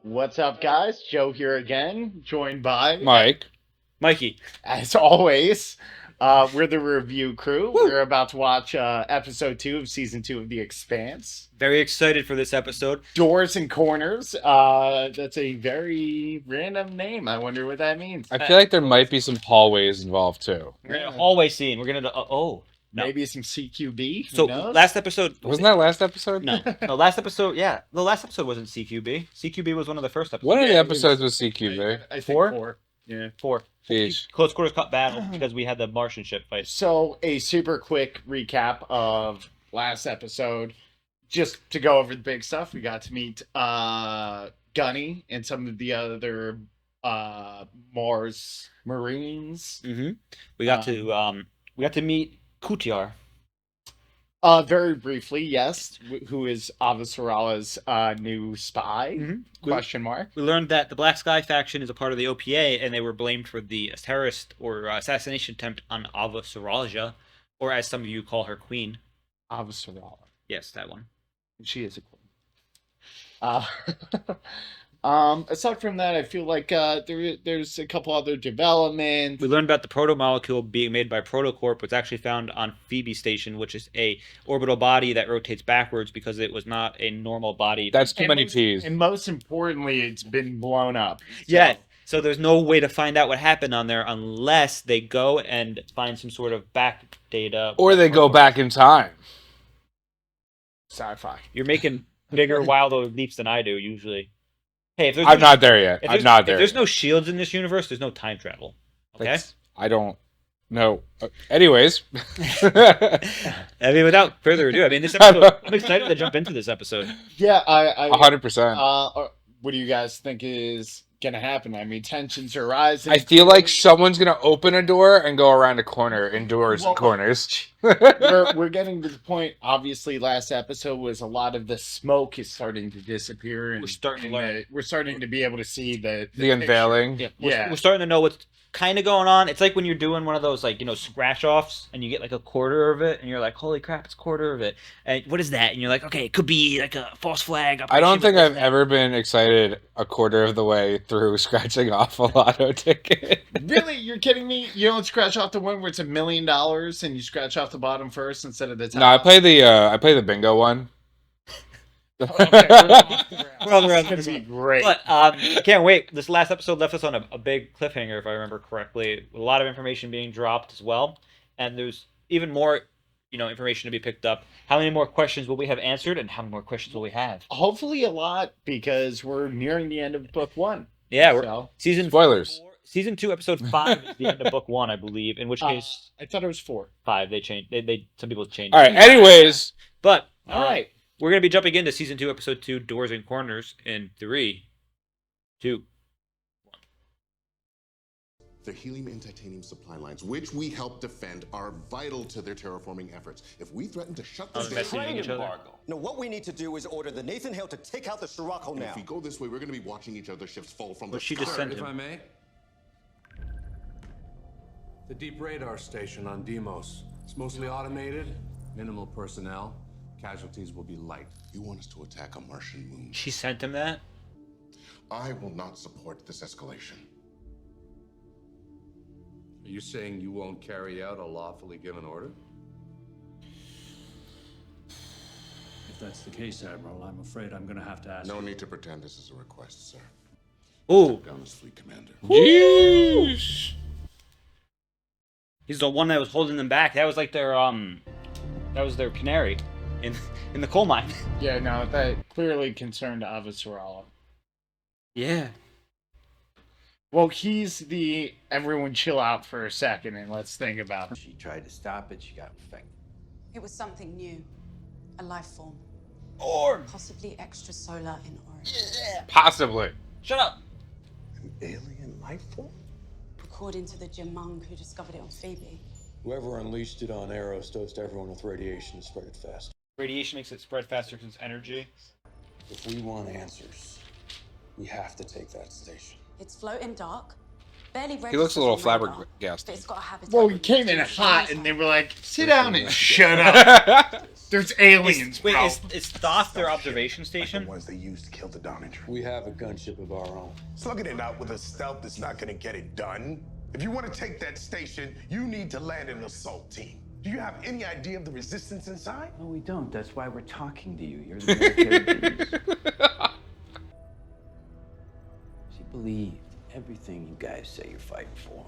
What's up, guys? Joe here again, joined by, Mike. Mikey. as always, we're the review crew. Woo! We're about to watch episode 2 of season 2 of The Expanse. Very excited for this episode. Doors and Corners. That's a very random name. I wonder what that means. I feel like there might be some hallways involved too. We're in a hallway scene. We're gonna no. Maybe some CQB. Who So knows? last episode Wasn't that last episode? no last episode the last episode wasn't CQB. CQB was one of the first episodes. One of the Yeah, it was- episodes was CQV. I think Four? 4. Yeah. 4 Jeez. close quarters battle because we had the Martian ship fight. So, a super quick recap of last episode. Just to go over the big stuff, we got to meet Gunny and some of the other Mars Marines. Mm-hmm. We got to meet Kutiar. Very briefly, yes, who is Avasarala's new spy? Mhm. Question mark. We learned that the Black Sky faction is a part of the OPA, and they were blamed for the terrorist or assassination attempt on Ava Saraja, or as some of you call her, Queen. Avasarala. Yes, that one. She is a queen. Aside from that, I feel like there's a couple other developments. We learned about the proto molecule being made by Protocorp, was actually found on Phoebe Station, which is a orbital body that rotates backwards because it was not a normal body. That's too And many most- P's. And most importantly, it's been blown up. Yeah. So there's no way to find out what happened on there unless they go and find some sort of back data. Or they go back in time. Sci-fi. You're making bigger, wilder leaps than I do usually. Hey, if there's I'm not there yet. I'm not If there. there's no shields in this universe, there's no time travel. Okay. I don't know. Anyways. I mean, without further ado, this episode, I'm excited to jump into this episode. Yeah, I 100%. what do you guys think is gonna happen? I mean, tensions are rising. I feel like someone's going to open a door and go around a corner in doors Well, and corners. we're getting to the point. Obviously, last episode was a lot of the smoke is starting to disappear, and We're starting to learn. we're starting to be able to see the The unveiling. Yeah, Yeah. we're starting to know what's kind of going on. It's like when you're doing one of those scratch offs and you get like a quarter of it and you're like, holy crap, it's a quarter of it. And what is that? And you're like, okay, it could be like a false flag. I don't think I've ever. ever been excited a quarter of the way through scratching off a lotto ticket. Really, you're kidding me? You don't scratch off the one where it's $1 million and you scratch off the bottom first instead of the top. No, I play the bingo one. Okay, We're on the round. It's gonna be great. But I can't wait. This last episode left us on a big cliffhanger, if I remember correctly. A lot of information being dropped as well, and there's even more, information to be picked up. How many more questions will we have answered, and how many more questions will we have? Hopefully, a lot because we're nearing the end of book 1. Yeah, we're So, Spoilers. Season 2, episode 5 is the end of book 1, I believe. In which case, I thought it was 4. 5 they changed. They some people changed. All right. Anyways, But All right. we're gonna be jumping into season 2, episode 2, Doors and Corners in 3, 2. The helium and titanium supply lines, which we help defend, are vital to their terraforming efforts. If we threaten to shut Oh, this they're down, messaging each other. No, what we need to do is order the Nathan Hale to take out the Sirocco and now. if we go this way, we're going to be watching each other's ships fall from But the she just sky. sent If him. I may. The deep radar station on Deimos. It's mostly automated, minimal personnel. Casualties will be light. You want us to attack a Martian moon? She sent him that. I will not support this escalation. Are you saying you won't carry out a lawfully given order? If that's the case, Admiral, I'm afraid I'm going to have to ask. No need to pretend this is a request, sir. Ooh, Down as fleet commander. jeez. he's the one that was holding them back. That was like their canary in the coal mine. Yeah, no, that clearly concerned Avasarala. Yeah. Well, he's the everyone chill out for a second and let's think about it. She tried to stop it, she got infected. It was something new. A life form. Orb. Possibly extrasolar in origin. Possibly. Shut up. An alien life form? According to the Jemung who discovered it on Phoebe. Whoever unleashed it on Eros dosed everyone with radiation to spread it fast. Radiation makes it spread faster because it's energy. If we want answers, we have to take that station. It's floating dark, Barely He looks a little registers on radar, flabbergasted. but it's got a habitat Well, he with came in nutrients hot, and and they were like, "Sit down and shut up." There's aliens, Wait, bro. is Thoth their observation station? The ones they used to kill the Dominator. We have a gunship of our own. Slugging it out with a stealth that's not gonna get it done. If you want to take that station, you need to land an assault team. Do you have any idea of the resistance inside? No, we don't. That's why we're talking to you. You're the military genius. She believed everything you guys say you're fighting for.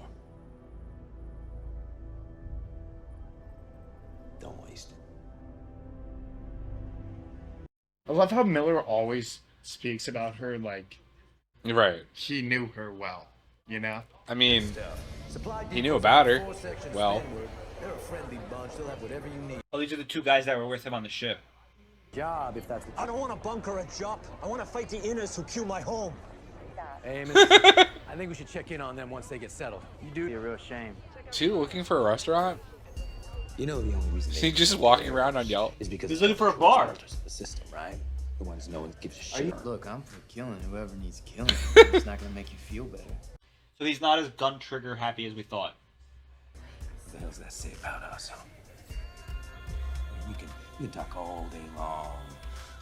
Don't waste it. I love how Miller always speaks about her like Right. he knew her well, you know? I mean, he knew about her. Well, Oh, these are the two guys that were with him on the ship. Job, if that's. I don't want to bunker a job. I want to fight the inners who kill my home. Hey, mister, I think we should check in on them once they get settled. You do. Be a real shame. is he looking for a restaurant? You know the only reason. Is he just walking around on Yelp? Is because He's looking for a bar. The system, right? The ones no one gives a shit. Look, I'm for killing whoever needs killing. It's not gonna make you feel better. So he's not as gun trigger happy as we thought. What the hell's that say about us, huh? I mean, you can talk all day long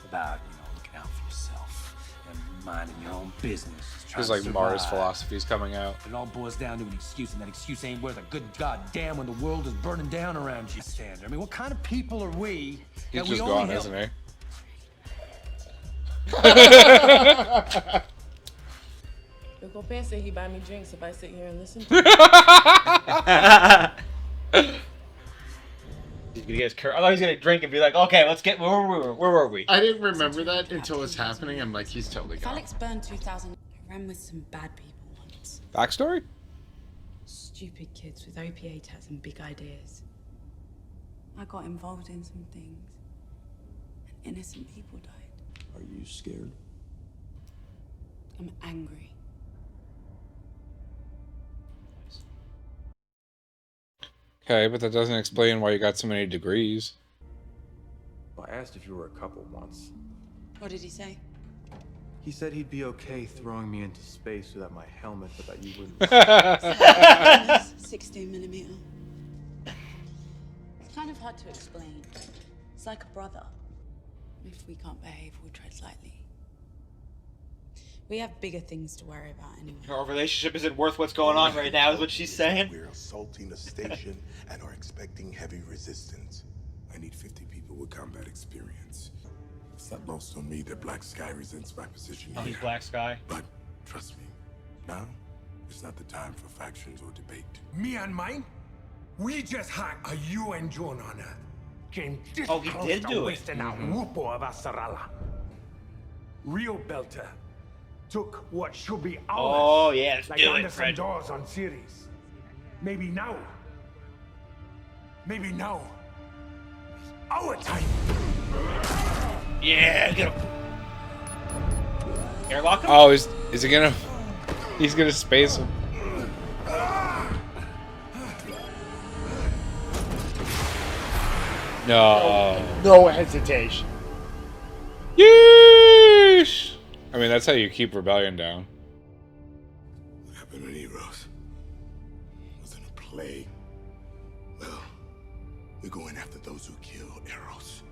about, looking out for yourself and minding your own business. Feels like Mars philosophy's coming out. It all boils down to an excuse, and that excuse ain't worth a good goddamn when the world is burning down around you. Standard. I mean, what kind of people are we? He's that just we gone, only isn't he? Uncle Pan said he buy me drinks if I sit here and listen. He's gonna get his I thought he was gonna drink and be like, okay, let's get where were we? I didn't remember that until it was happening. I'm like, he's totally If gone. Alex burned 2000, I ran with some bad people once. Backstory? Stupid kids with OPA tats and big ideas. I got involved in some things, and innocent people died. Are you scared? I'm angry. Okay, but that doesn't explain why you got so many degrees. I asked if you were a couple once. What did he say? He said he'd be okay throwing me into space without my helmet, but that you wouldn't. 16mm. It's kind of hard to explain. It's like a brother. If we can't behave, we'll tread lightly. We have bigger things to worry about anyway. Our relationship isn't worth what's going on right now, is what she's saying. We're assaulting a station and are expecting heavy resistance. I need 50 people with combat experience. It's not lost on me that Black Sky resents my position Oh, here. he's Black Sky. But trust me, now is not the time for factions or debate. Me and mine, we just had a UN drone on Earth. Came this Oh, he close did to do it. wasting a whoopo of Asarala. Real Belter took what should be ours. Oh yeah, let's like do it, Anderson Fred. Dawes on series. Maybe now. Maybe now. is our time. Yeah, get him. Airlock him? Oh, is he gonna? He's gonna space him. No. No hesitation. Yeesh. I mean, that's how you keep rebellion down. What happened to Eros? Was it a plague? Well, we're going after those who kill Eros.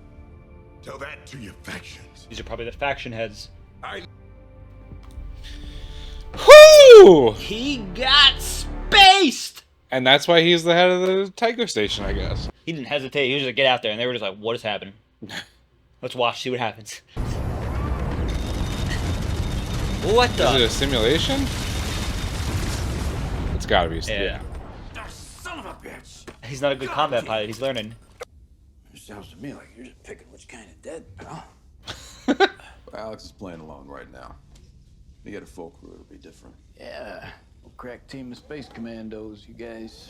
Tell that to your factions. These are probably the faction heads. Whoo! He got spaced! And that's why he's the head of the Tiger Station, I guess. He didn't hesitate. He was just like, get out there. And they were just like, what is happening? Let's watch, see what happens. What the? Is it a simulation? It's gotta be. Yeah. Son of a bitch! He's not a good combat pilot. He's learning. It sounds to me like you're just picking which kind of dead, pal. Alex is playing along right now. If you get a full crew, it'll be different. Yeah. We'll crack team of space commandos, you guys.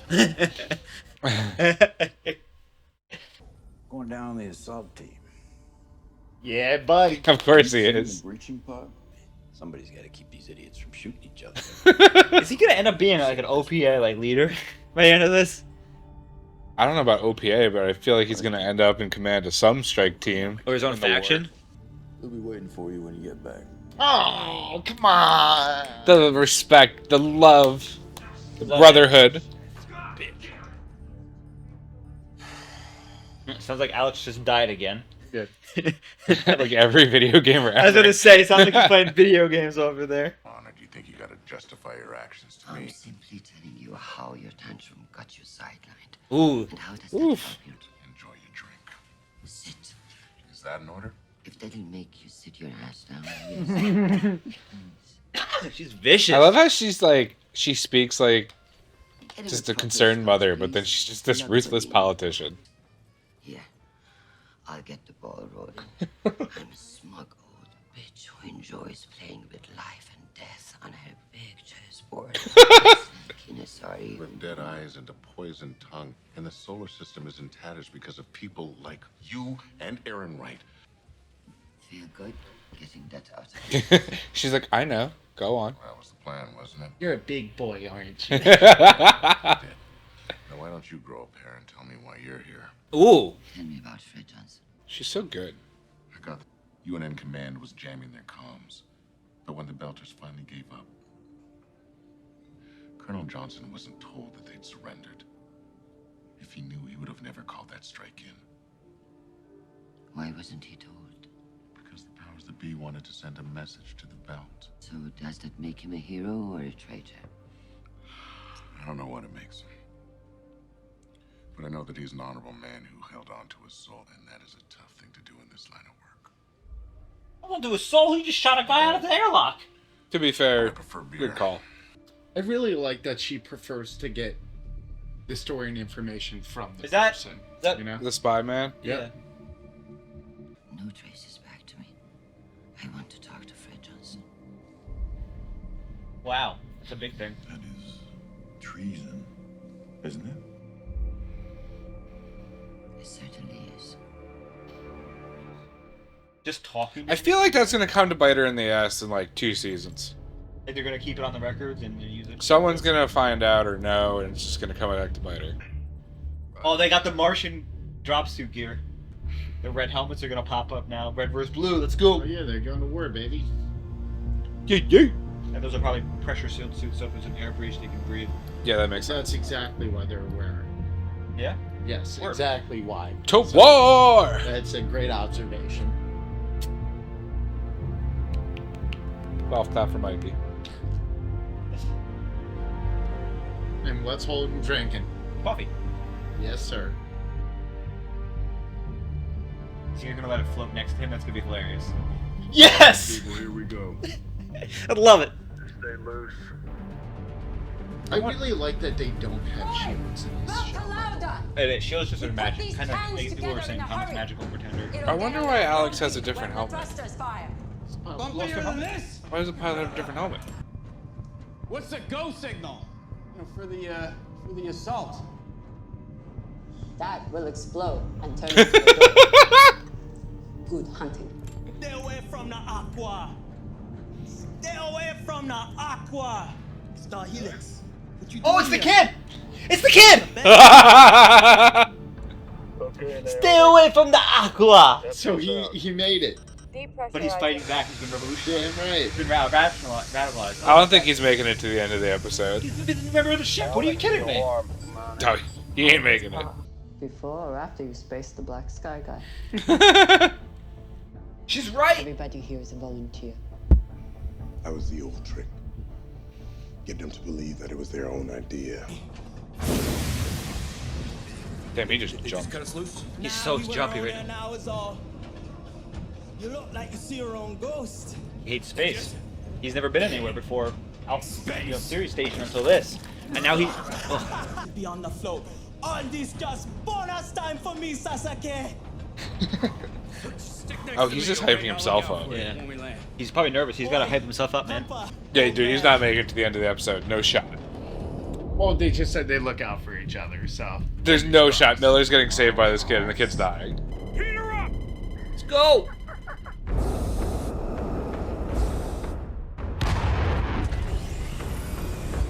Going down the assault team. Yeah, buddy. Of course he Seen the is. breaching pod? Somebody's got to keep these idiots from shooting each other. Is he gonna end up being like an OPA like leader by the end of this? I don't know about OPA, but I feel like he's gonna end up in command of some strike team. Or his own in the war. faction? We'll be waiting for you when you get back. Oh, come on. The respect, the love. Brotherhood. Sounds like Alex just died again. Good. Like every video game ever. I was gonna say, it sounds like he's playing video games over there. Honor, do you think you gotta justify your actions to me? I'm simply telling you how your tantrum got you sidelined. Ooh. And how does that help you? Enjoy your drink. Sit. Is that an order? If that'll make you sit your ass down, yes. She's vicious. I love how she's like, she speaks like just a concerned mother, but then she's just this ruthless politician. Yeah, I'll get the ball rolling. I'm a smug old bitch who enjoys playing with life and death on a big chessboard. Sorry. With dead eyes and a poisoned tongue, and the solar system is in tatters because of people like you and Aaron Wright. Feel good getting that out. She's like, I know. Go on. That was the plan, wasn't it? You're a big boy, aren't you? Now why don't you grow up here and tell me why you're here? Ooh. Tell me about Fred Johnson. She's so good. I got UNN command was jamming their comms, but when the Belters finally gave up, Colonel Johnson wasn't told that they'd surrendered. If he knew, he would have never called that strike in. Why wasn't he told? Because the powers that be wanted to send a message to the Belt. So does that make him a hero or a traitor? I don't know what it makes him. But I know that he's an honorable man who held on to his soul, and that is a tough thing to do in this line of work. Hold on to his soul, he just shot a guy out of the airlock. To be fair, I prefer beer. good call. I really like that she prefers to get the story and information from the Is that- person. is that- you know? The spy man? Yeah. No traces back to me. I want to talk to Fred Johnson. Wow. That's a big thing. That is treason, isn't it? It certainly is. Just talking. I feel like that's gonna come to bite her in the ass in like 2 seasons. Like they're gonna keep it on the records and use it. Someone's gonna find out or know, and it's just gonna come back to bite her. Oh, they got the Martian drop suit gear. The red helmets are gonna pop up now. Red versus blue. Let's go. Oh yeah, they're going to war, baby. Yeah. And those are probably pressure sealed suits, so if there's an air breach, they can breathe. Yeah, that makes sense. That's exactly why they're wearing. Yeah. Yes, Word. exactly why. To war! That's a great observation. Golf clap for Mikey. And what's Holden drinking? Coffee. Yes, sir. So you're gonna let it float next to him? That's gonna be hilarious. Yes! People, here we go. I love it. Stay loose. I really like that they don't have shields in this show. Shield's just a magic kind of. Like people were saying, Tom's magical pretender. I wonder why Alex has a different helmet. Why does the pilot have a different helmet? What's the go signal? For the assault. That will explode and turn into a door. Good hunting. Stay away from the aqua. Stay away from the aqua. Star Helix. What you Oh, it's the doing kid! It's the kid! Stay away from the aqua! So he made it. But he's fighting back. He's been revolutionized. Damn right. He's been radicalized. I don't think he's making it to the end of the episode. He's been a member of the ship. What are you kidding me? No, he ain't making it. Before or after you spaced the black sky guy? She's right! Everybody here is a volunteer. That was the old trick. Get them to believe that it was their own idea. Damn, he just jumped. He's so jumpy right now. Now it's all. You look like you see your own ghost. He hates space. He's never been anywhere before. Series station until this. And now he's. Oh. Be on the float. All this just bonus time for me, Sasaki. Oh, he's just hyping himself up. Yeah. He's probably nervous. He's got to hype himself up, man. Yeah, dude, he's not making it to the end of the episode. No shot. Well, they just said they look out for each other, so. There's no shot. Miller's getting saved by this kid, and the kid's dying. Peter up! Let's go!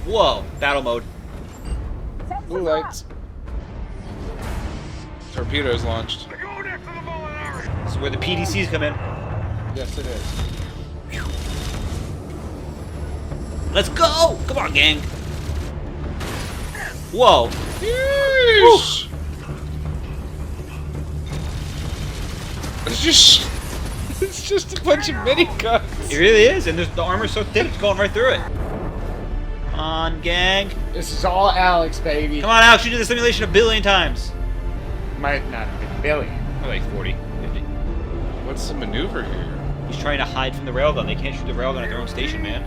Whoa, battle mode. Blue lights. Torpedoes launched. This is where the PDCs come in. Yes, it is. Let's go! Come on, gang. Whoa. Yeesh. It's just a bunch of miniguns. It really is, and the armor's so thin, it's going right through it. Come on, gang. This is all Alex, baby. Come on, Alex, you did the simulation a billion times. Might not have been a billion. Or like 40, 50. What's the maneuver here? He's trying to hide from the railgun. They can't shoot the railgun at their own station, man.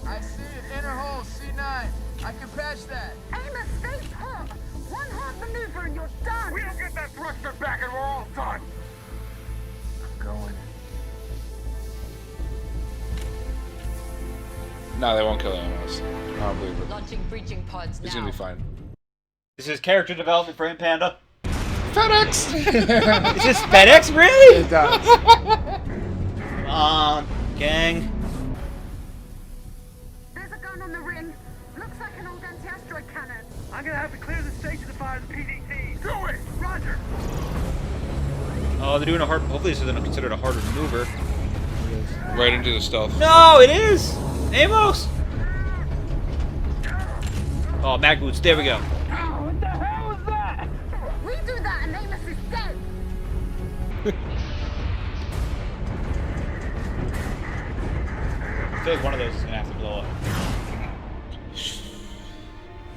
I see it. Inner hole, C9. I can patch that. Amos, stay put. One hard maneuver and you're done. We don't get that thruster back and we're all done. I'm going. No, they won't kill Amos. I don't believe it. Launching breaching pods now. He's gonna be fine. This is character development for Panda. FedEx! Is this FedEx, really? It does. Come on, gang. There's a gun on the ring. Looks like an old anti-asteroid cannon. I'm gonna have to clear the station to fire the PDT. Do it! Roger! Oh, they're doing a hard. Hopefully, this isn't considered a harder maneuver. Right into the stealth. No, it is! Amos! Oh, mag boots. There we go. What the hell was that? We do that and Amos is dead. I feel like one of those is gonna have to blow up.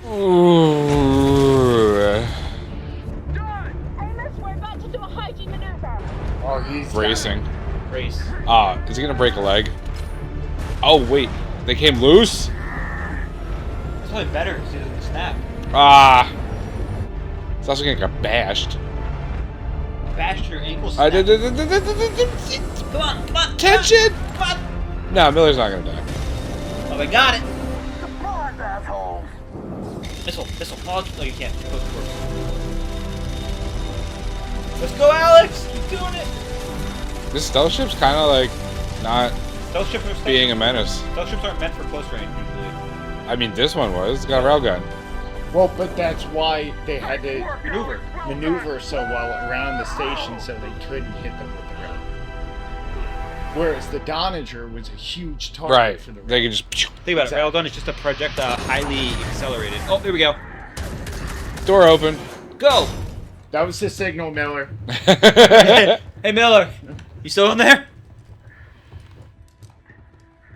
Ooh. Amos, we're about to do a hygiene maneuver. Oh, he's Racing. Race. Ah, is he gonna break a leg? Oh wait, they came loose? That's probably better because he doesn't snap. Ah. It's also gonna get bashed. Bashed your ankles. I did. Come on, come on. Tension! Come on. No, Miller's not gonna die. Oh, they got it. Surprise, assholes! Missile. Pause. No, you can't. Go first. Let's go, Alex. Keep doing it. This stealth ship's kind of like not Stealth ships are being a menace. Stealth ships aren't meant for close range usually. I mean, this one was. It's got a railgun. Well, but that's why they had to maneuver so well around the station so they couldn't hit them with the rail. Whereas the Donager was a huge target Right. for the rail. They could just. Think about it. Railgun is just a projectile highly accelerated. Oh, here we go. Door open. Go. That was the signal, Miller. Hey, Miller. You still in there?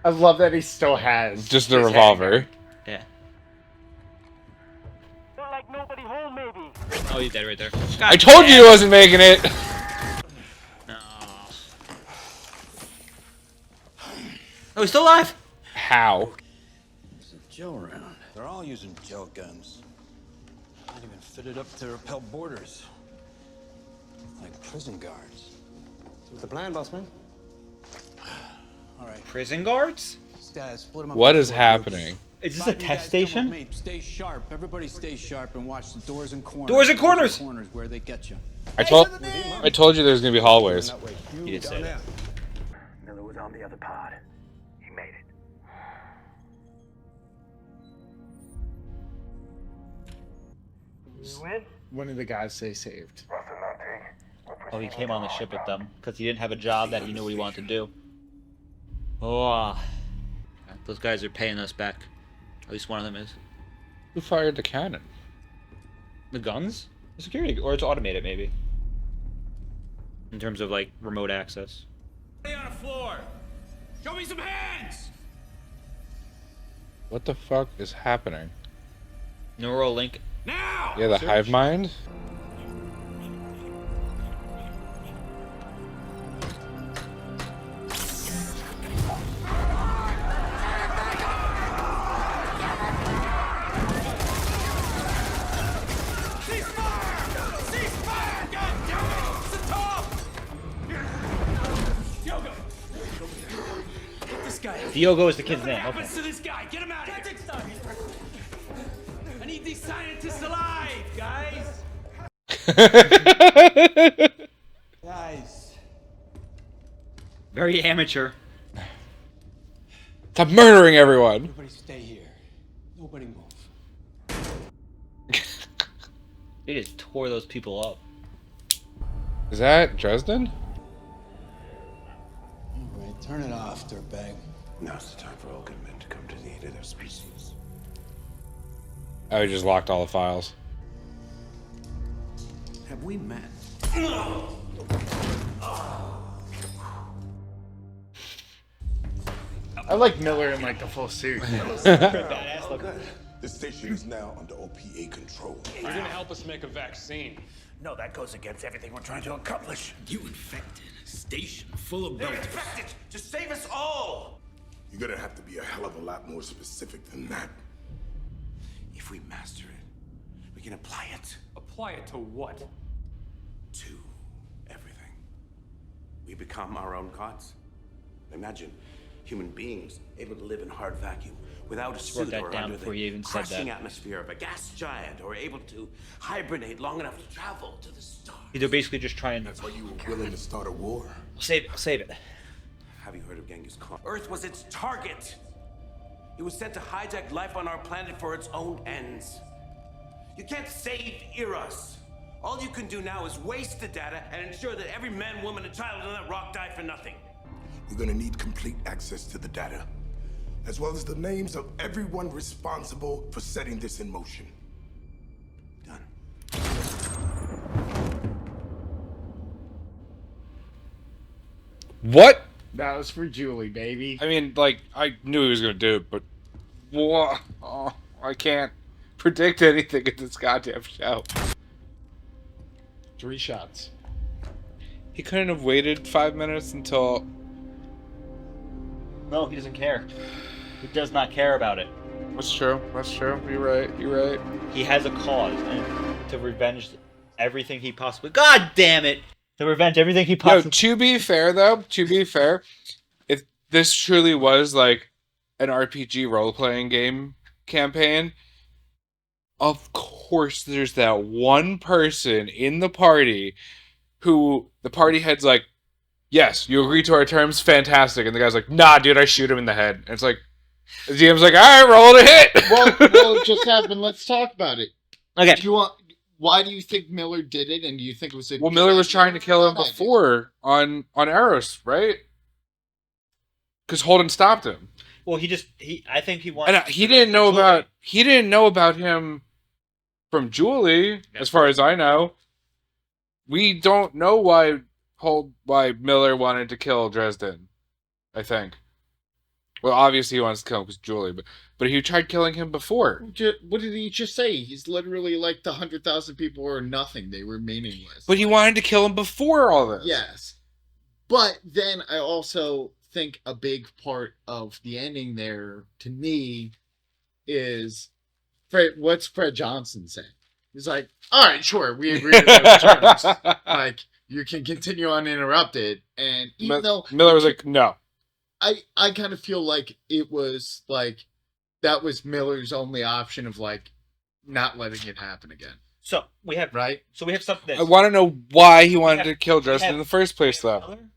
I love that he still has Just a his revolver. Yeah. Not like nobody home, maybe. Oh, he's dead right there. I told you he wasn't making it. No. Oh, he's still alive. How? There's a gel round. They're all using gel guns. Not even fitted up to repel borders. Like prison guards. So what's the plan, boss man? All right. Prison guards? Split 'em up What into is 4 happening? groups. Is this a 5 of you test guys come station? with me. Stay sharp. Everybody stay sharp and watch the doors and corners. Doors and corners! Corners where they get you. I told you there's gonna be hallways. You did say that. Miller was on the other pod. He made it. You win? One of the guys they saved. Oh, he came on the ship with them because he didn't have a job that he knew what he wanted to do. Oh, those guys are paying us back. At least one of them is. Who fired the cannon? The guns? The security, or it's automated maybe. In terms of like remote access. Stay on the floor. Show me some hands. What the fuck is happening? Neural link. Now. Yeah, the hive mind. Diogo is the kid's name. What Okay. happens to this guy? Get him out of here. I need these scientists alive, guys. Guys. Very amateur. Stop murdering everyone. Everybody stay here. Nobody move. They just tore those people up. Is that Dresden? All right, turn it off, dirtbag. Now's the time for all good men to come to the aid of their species. I just locked all the files. Have we met? I like Miller in like the full suit. Badass looking. The station is now under OPA control. You're gonna help us make a vaccine. No, that goes against everything we're trying to accomplish. You infected a station full of They're buildings. infected to save us all. You're gonna have to be a hell of a lot more specific than that. If we master it, we can apply it Apply it to what? to everything. We become our own gods. Imagine human beings able to live in hard vacuum without a wrote suit that or down under before the you even said crushing that. atmosphere of a gas giant, or able to hibernate long enough to travel to the stars. They're basically just trying. That's why you were willing to start a war. Save it. Save it. Have you heard of Genghis Khan? Earth was its target. It was sent to hijack life on our planet for its own ends. You can't save Eros. All you can do now is waste the data and ensure that every man, woman, and child on that rock die for nothing. We're gonna need complete access to the data, as well as the names of everyone responsible for setting this in motion. Done. What? That was for Julie, baby. I mean, like, I knew he was gonna do it, but what? Oh, I can't predict anything in this goddamn show. 3 shots. He couldn't have waited 5 minutes until. No, he doesn't care. He does not care about it. That's true. That's true. You're right. You're right. He has a cause and to revenge everything he possibly. God damn it! To revenge everything he Yo, possibly. to be fair though, if this truly was like an RPG role-playing game campaign, of course there's that one person in the party who the party head's like, yes, you agree to our terms, fantastic. And the guy's like, nah, dude, I shoot him in the head. And it's like, the GM's like, all right, roll to hit. well, it just happened. Let's talk about it. Okay. Do you want? Why do you think Miller did it? And do you think it was a? Well, Miller was trying to kill him before on Eros, right? Because Holden stopped him. Well, I think he wanted. And he didn't know about him from Julie, as far as I know. We don't know why Miller wanted to kill Dresden, I think. Well, obviously he wants to kill him because Julie, but he tried killing him before. What did he just say? He's literally like the 100,000 people were nothing. They were meaningless. But he wanted to kill him before all this. Yes. But then I also think a big part of the ending there, to me, is what's Fred Johnson saying? He's like, all right, sure, we agree to those terms. Like, you can continue uninterrupted. And even though Miller was like, no. I kind of feel like it was like that was Miller's only option of like not letting it happen again. So we have something. I want to know why he wanted to kill Dresden in the first place, though. Miller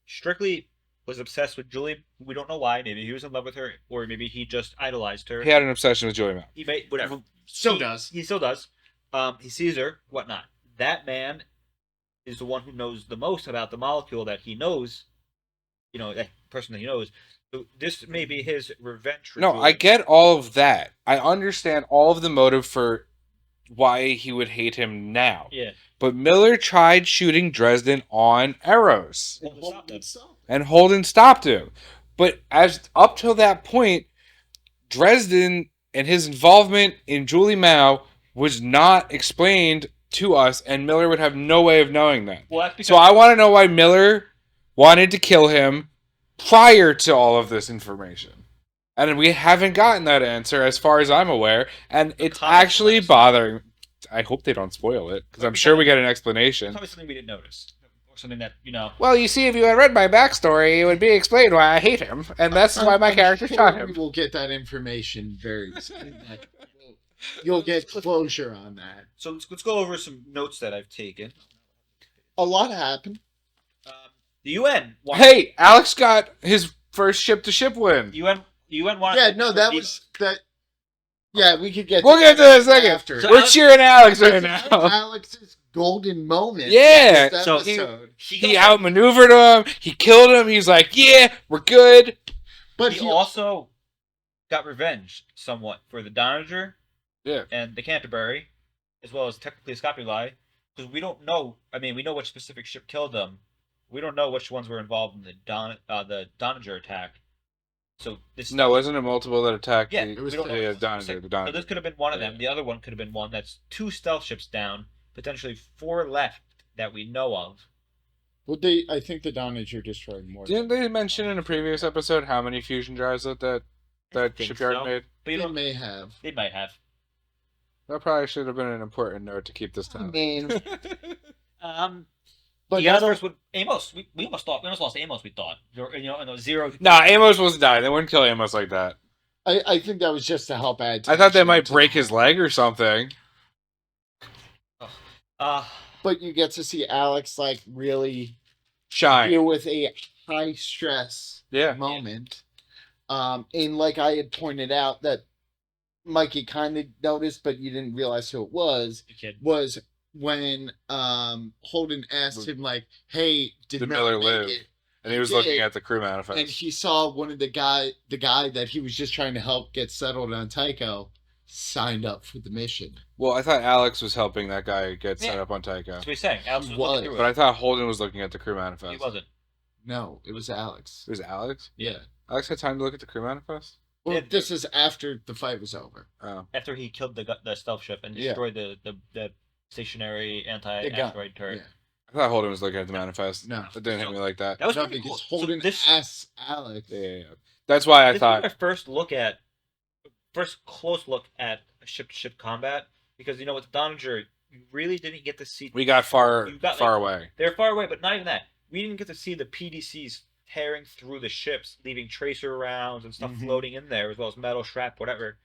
strictly was obsessed with Julie. We don't know why. Maybe he was in love with her, or maybe he just idolized her. He had an obsession with Julie Mao. He made whatever. He still does. He sees her, whatnot. That man is the one who knows the most about the molecule that he knows. You know, that person that he knows. So this may be his revenge. For No, Julie. I get all of that. I understand all of the motive for why he would hate him now. Yeah. But Miller tried shooting Dresden on Eros. And Holden stopped him. But as up till that point, Dresden and his involvement in Julie Mao was not explained to us, and Miller would have no way of knowing that. Well, that's because so I want to know why Miller wanted to kill him prior to all of this information. And we haven't gotten that answer as far as I'm aware, and it's actually bothering. I hope they don't spoil it, because I'm sure we get an explanation. Probably something we didn't notice. Or something that, you know. Well, you see, if you had read my backstory, it would be explained why I hate him, and that's why my character shot him. We will get that information very soon. You'll get closure on that. So let's go over some notes that I've taken. A lot happened. The UN. Hey, Alex got his first ship-to-ship win. UN wanted. Yeah, no, that was that. Yeah, we could get. We'll get to that in a second. After. We're cheering Alex right now. Alex's golden moment. Yeah, This so episode. he outmaneuvered him. He killed him. He's like, "Yeah, we're good." But he also got revenge somewhat for the Donager and the Canterbury, as well as technically Scopuli, because we don't know. I mean, we know which specific ship killed them. We don't know which ones were involved in the Donager attack. So this wasn't it multiple that attacked yeah, the we don't know. Donager? The So Donager. this could have been one of them. The other one could have been one that's 2 stealth ships down, potentially 4 left that we know of. Well, I think the Donager destroyed more. Didn't they mention in a previous episode how many fusion drives that shipyard made? But you They may have. They might have. That probably should have been an important note to keep this down. But the others would Amos. We almost lost Amos. We thought in the 0. Nah, Amos was dying. They wouldn't kill Amos like that. I think that was just to help add. I thought they might break his leg or something. But you get to see Alex like really shine, deal with a high stress moment. And like I had pointed out that Mikey kind of noticed, but you didn't realize who it was. Was when Holden asked him like, "Hey, did Miller live?" it? And he was looking at the crew manifest. And he saw one of the guy that he was just trying to help get settled on Tycho signed up for the mission. Well, I thought Alex was helping that guy get set up on Tycho. That's what he's saying. Alex was looking through But it. I thought Holden was looking at the crew manifest. He wasn't. No, it was Alex. It was Alex? Yeah. Alex had time to look at the crew manifest? Well, this is after the fight was over. Oh. After he killed the stealth ship and destroyed the stationary anti-asteroid turret. I thought Holden was looking at the manifest. No. It didn't hit me like that. That was no, pretty because cool. Holden asked Alex. Yeah. That's why I This thought... was our first close look at ship-to-ship combat, because with the Donager, you really didn't get to see. We got far away. They're far away, but not even that. We didn't get to see the PDCs tearing through the ships, leaving tracer rounds and stuff floating in there, as well as metal strap, whatever.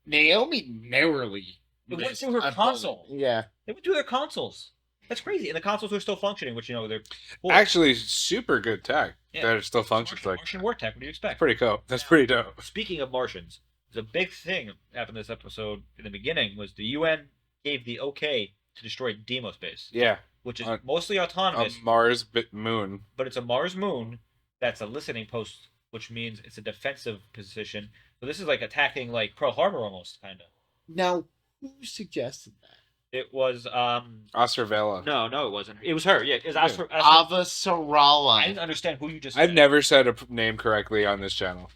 Naomi narrowly. It went through her console. Yeah. They went through their consoles. That's crazy, and the consoles are still functioning, which they're cool. Actually, super good tech that it still functions like. Martian war tech. What do you expect? Pretty cool. That's pretty dope. Speaking of Martians, the big thing that happened this episode in the beginning was the UN gave the okay to destroy Deimos base. Yeah. Which is mostly autonomous. A Mars moon. But it's a Mars moon that's a listening post, which means it's a defensive position. So this is like attacking like Pearl Harbor almost, kind of. Now, who suggested that? It was Oscar Vela. No, it wasn't. It was her. Yeah, it was Oscar. Ava Sarala. I didn't understand who you just. I've said. never said a name correctly on this channel.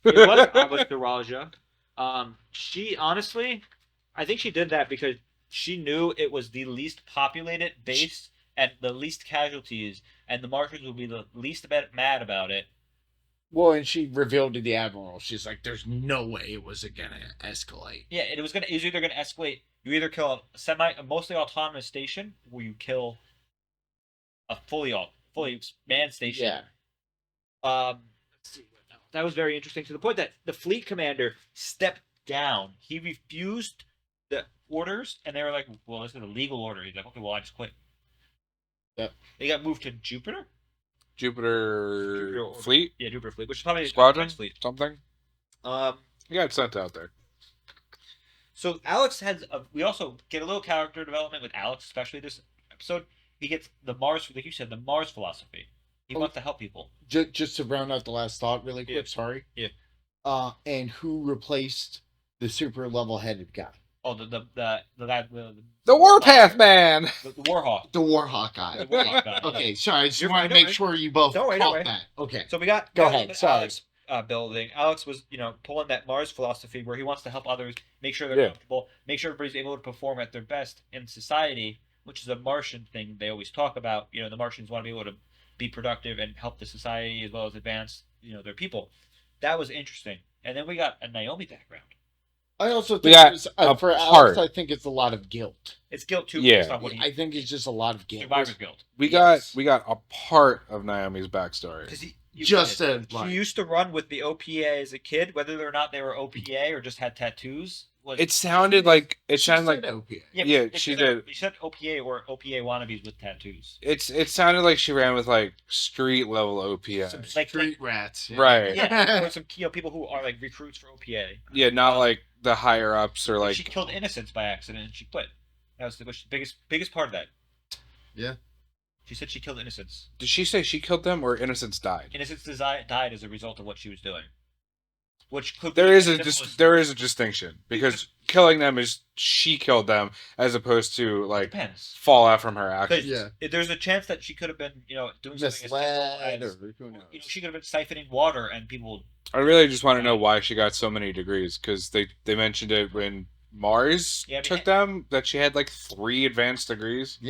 It was Ava Sarala. She honestly, I think she did that because she knew it was the least populated base and the least casualties, and the Martians would be the least mad about it. Well, and she revealed to the Admiral, she's like, there's no way it was going to escalate. Yeah, it was either going to escalate. You either kill a mostly autonomous station, or you kill a fully manned station. Yeah. Let's see. That was very interesting to the point that the fleet commander stepped down. He refused the orders, and they were like, well, this is a legal order. He's like, okay, well, I just quit. Yep. They got moved to Jupiter Fleet? Yeah, Jupiter Fleet, which is probably Squadron? Fleet. Something? He got sent out there. So Alex we also get a little character development with Alex, especially this episode. He gets the Mars, like you said, the Mars philosophy. He wants to help people. Just to round out the last thought really quick, sorry. Yeah. And who replaced the super level-headed guy? Oh, the guy, the Warpath Man! The Warhawk. The Warhawk guy. The Warhawk guy. Okay, sorry, I just want to make sure you both caught that. Okay. So we got Go ahead, sorry. Alex building. Alex was, pulling that Mars philosophy where he wants to help others, make sure they're comfortable, make sure everybody's able to perform at their best in society, which is a Martian thing they always talk about. The Martians want to be able to be productive and help the society as well as advance, their people. That was interesting. And then we got a Naomi background. I also think it was, for Alex, I think it's a lot of guilt. It's guilt too. Yeah. Based on what I think it's just a lot of guilt. Survivor's guilt. We got a part of Naomi's backstory. She used to run with the OPA as a kid, whether or not they were OPA or just had tattoos. It sounded like OPA. Yeah, she did. She said OPA or OPA wannabes with tattoos. It sounded like she ran with like street level OPA. Some street rats. Yeah. Right. Yeah, or some people who are like recruits for OPA. Yeah, not like the higher ups or like. She killed innocents by accident and she quit. That was the biggest part of that. Yeah. She said she killed innocents. Did she say she killed them or innocents died? Innocents died as a result of what she was doing. which could There be is as a simple as- there is a distinction because killing them is she killed them as opposed to like Depends. fallout from her 'Cause actions. there's a chance that she could have been, doing something as simple Misled, as, or who knows? she could have been siphoning water and people. I really just want to know why she got so many degrees because they mentioned it when Mars Yeah, I mean, took them that she had like 3 advanced degrees. Yeah.